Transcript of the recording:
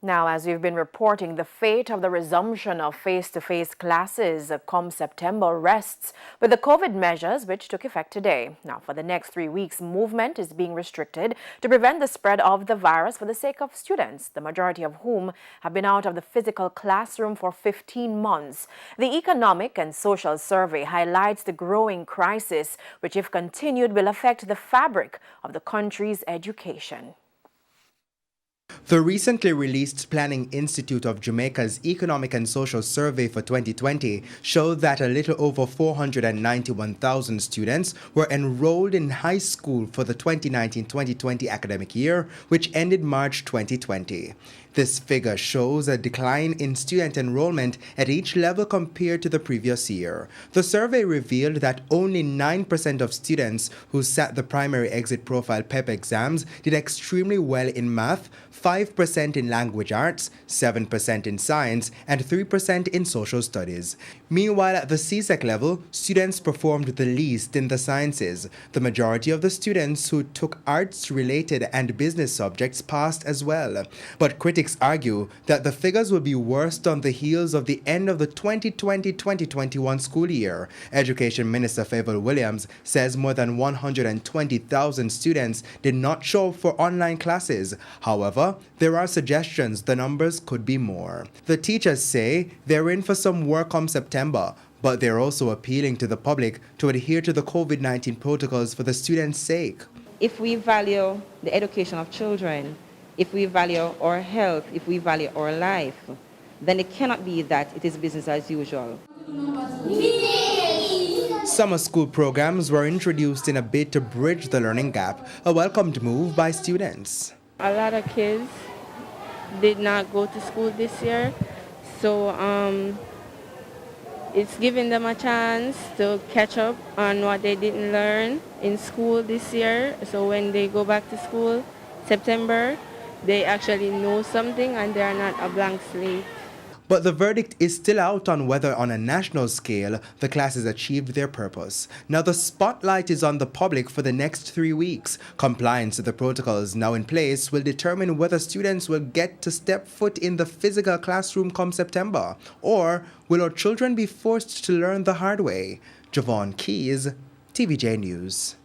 Now, as we've been reporting, the fate of the resumption of face-to-face classes come September rests with the COVID measures which took effect today. Now, for the next 3 weeks, movement is being restricted to prevent the spread of the virus for the sake of students, the majority of whom have been out of the physical classroom for 15 months. The Economic and Social Survey highlights the growing crisis, which, if continued, will affect the fabric of the country's education. The recently released Planning Institute of Jamaica's Economic and Social Survey for 2020 showed that a little over 491,000 students were enrolled in high school for the 2019-2020 academic year, which ended March 2020. This figure shows a decline in student enrollment at each level compared to the previous year. The survey revealed that only 9% of students who sat the primary exit profile PEP exams did extremely well in math, 5% in language arts, 7% in science, and 3% in social studies. Meanwhile, at the CSEC level, students performed the least in the sciences. The majority of the students who took arts-related and business subjects passed as well. But critics argue that the figures will be worse on the heels of the end of the 2020-2021 school year. Education Minister Favour Williams says more than 120,000 students did not show up for online classes. However, there are suggestions the numbers could be more. The teachers say they're in for some work come September, but they're also appealing to the public to adhere to the COVID-19 protocols for the students' sake. If we value the education of children, if we value our health, if we value our life, then it cannot be that it is business as usual. Summer school programs were introduced in a bid to bridge the learning gap, a welcomed move by students. A lot of kids did not go to school this year, so it's giving them a chance to catch up on what they didn't learn in school this year. So when they go back to school, September, they actually know something and they are not a blank slate. But the verdict is still out on whether on a national scale the classes achieved their purpose. Now the spotlight is on the public for the next 3 weeks. Compliance to the protocols now in place will determine whether students will get to step foot in the physical classroom come September, or will our children be forced to learn the hard way? Javon Keys, TVJ News.